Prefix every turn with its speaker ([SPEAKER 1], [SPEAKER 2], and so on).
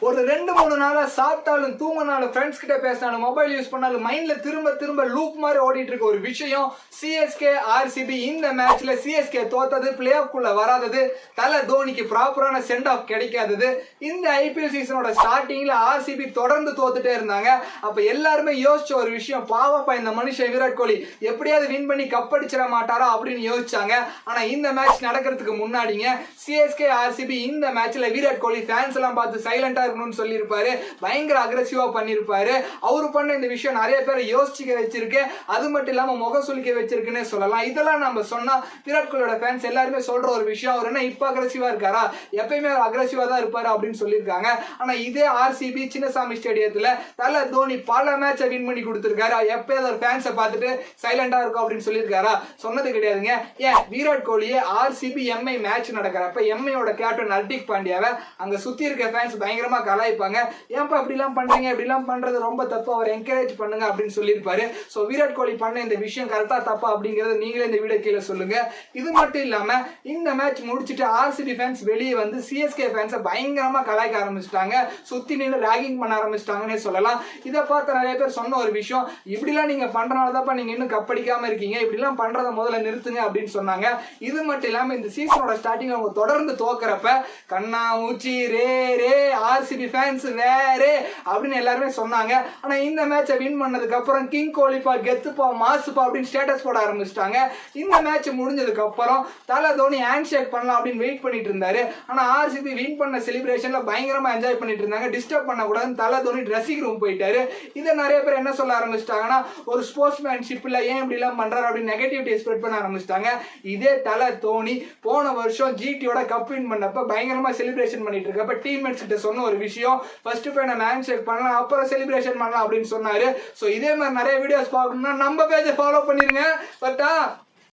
[SPEAKER 1] ஒரு 2-3 நாளா சாப்பிட்டாலும் தூங்கினாலும் ஃப்ரெண்ட்ஸ் கிட்ட பேசினாலும் மொபைல் யூஸ் பண்ணாலும் மைண்ட்ல திரும்ப லூப் மாதிரி ஓடிட்டு இருக்க ஒரு விஷயம் சிஎஸ்கே ஆர்சிபி. இந்த மேட்ச்ல சிஎஸ்கே தோத்தது, பிளே ஆஃப் குள்ள வராதது, தல தோனிக்கு ப்ராப்பரான சென்ட் ஆஃப் கிடைக்காதது. இந்த ஐபிஎல் சீசனோட ஸ்டார்டிங்ல ஆர்சிபி தொடர்ந்து தோத்துட்டே இருந்தாங்க. அப்ப எல்லாருமே யோசிச்ச ஒரு விஷயம், பாவப்பா இந்த மனுஷன் விராட் கோலி எப்படியாவது வின் பண்ணி கப் அடிச்சிட மாட்டாரா அப்படின்னு யோசிச்சாங்க. ஆனா இந்த மேட்ச் நடக்கிறதுக்கு முன்னாடிங்க சிஎஸ்கே ஆர்சிபி இந்த மேட்ச்ல விராட் கோலி ஃபேன்ஸ் எல்லாம் பார்த்து சைலண்டா இருக்கணும்னு சொல்லியிருப்பாரு. பயங்கர அக்ரெசிவா பண்ணிருப்பாரு. அவரு பண்ண இந்த விஷயம் நிறைய பேரை யோசிச்சுக்க வச்சிருக்கு. அது மட்டும் இல்லாம முக சுளிக்க வச்சிருக்குன்னு சொல்லலாம். இதெல்லாம் நம்ம சொன்னா விராட் கோலியோட ஃபேன்ஸ் எல்லாருமே சொல்ற ஒரு விஷயம், அவர் என்ன இப்ப அக்ரெசிவா இருக்காரா, எப்பயுமே அவர் அக்ரெசிவா தான் இருப்பாரு அப்படின்னு சொல்லியிருக்காங்க. ஆனா இதே ஆர்சிபி சின்னசாமி ஸ்டேடியத்துல தல தோனி பல மேட்சை வின் பண்ணி கொடுத்திருக்காரு. எப்பயாவது ஒரு ஃபேன்ஸை பார்த்துட்டு சைலண்டா இருக்கும் அப்படின்னு சொல்லியிருக்காரா? சொன்னது கிடையாதுங்க. ஏன் விராட் கோலியே ஆர்சிபி எம்ஐ மேட்ச் நடக்கிறப்ப எம்ஐயோட கேப்டன் ஹர்திக் பாண்டியாவை அங்க சுத்தி இருக்க ஃபேன்ஸ் பயங்கரமா கலாய்ப்பாங்க. ஏன்பா இப்படிலாம் பண்றீங்க, இப்படிலாம் பண்றது ரொம்ப தப்பு, அவர் என்கரேஜ் பண்ணுங்க அப்படின்னு சொல்லியிருப்பாரு. ஸோ விராட் கோலி பண்ண இந்த விஷயம் கரெக்டா தப்பா அப்படிங்கறது நீங்களே இந்த வீடியோ கீழே சொல்லுங்க. இது மட்டும் இல்லாம இந்த மேட்ச் முடிச்சுட்டு ஆர்சிபி ஃபேன்ஸ் வெளியே வந்து சிஎஸ்கே ஃபேன்ஸை பயங்கரமா கலாய்க்க ஆரம்பிச்சிட்டாங்க. சுத்தி நின்று ராகிங் பண்ண ஆரம்பிச்சிட்டாங்கன்னே சொல்லலாம். இதை பார்த்த நிறைய பேர் சொன்ன ஒரு விஷயம், இப்படிலாம் நீங்க பண்றனாலதான் நீங்க இன்னும் கப்படிக்காம இருக்கீங்க, இப்படிலாம் பண்றதை முதல்ல நிறுத்துங்க அப்படின்னு சொன்னாங்க. இது மட்டும் இல்லாம இந்த சீசனோட ஸ்டார்டிங் அவங்க தொடர்ந்து தோக்குறப்ப கண்ணா மூச்சி ரே ரே ஆர்சிபி ஃபேன்ஸ் வேறே அப்படின்னு எல்லாருமே சொன்னாங்க. ஆனா இந்த மேட்சை வின் பண்ணதுக்கு அப்புறம் கிங் கோலிப்பா, கெத்துப்பா, மாசுப்பா அப்படின்னு ஸ்டேட்டஸ் போட ஆரம்பிச்சிட்டாங்க. இந்த மேட்ச் முடிஞ்சதுக்கு அப்புறம் தல தோனி ஹேண்ட் ஷேக் பண்ணலாம் அப்படின்னு வெயிட் பண்ணிட்டு இருந்தாரு. ஆனா ஆர்சிபி வின் பண்ண செலிப்ரேஷன்ல பயங்கரமா என்ஜாய் பண்ணிட்டு இருந்தாங்க. டிஸ்டர்ப் பண்ண கூடாதுன்னு தல தோனி ட்ரெஸ்ஸிங் ரூம் போயிட்டாரு. இதை நிறைய பேர் என்ன சொல்ல ஆரம்பிச்சிட்டாங்கன்னா, ஒரு ஸ்போர்ட்ஸ்மேன்ஷிப்ல ஏன் இப்படி எல்லாம் பண்றாரு அப்படின்னு நெகட்டிவிட்டி ஸ்ப்ரெட் பண்ண ஆரம்பிச்சிட்டாங்க. இதே தல தோனி போன வருஷம் ஜிடியோட கப் வின் பண்ணப்ப பயங்கரமா செலிப்ரேஷன் பண்ணிட்டு இருக்கப்ப டீம்மேட்ஸ் கிட்ட சொன்ன ஒரு விஷயம், ஃபர்ஸ்ட் போய் நம்ம ஹேண்ட் ஷேக் பண்ணலாம், அப்புறம் செலிப்ரேஷன் பண்ணலாம் அப்படின்னு சொன்னாரு. ஸோ இதே மாதிரி நிறைய வீடியோஸ் பார்க்கணும்னா நம்ம பேஜை ஃபாலோ பண்ணிருங்க. பட்டா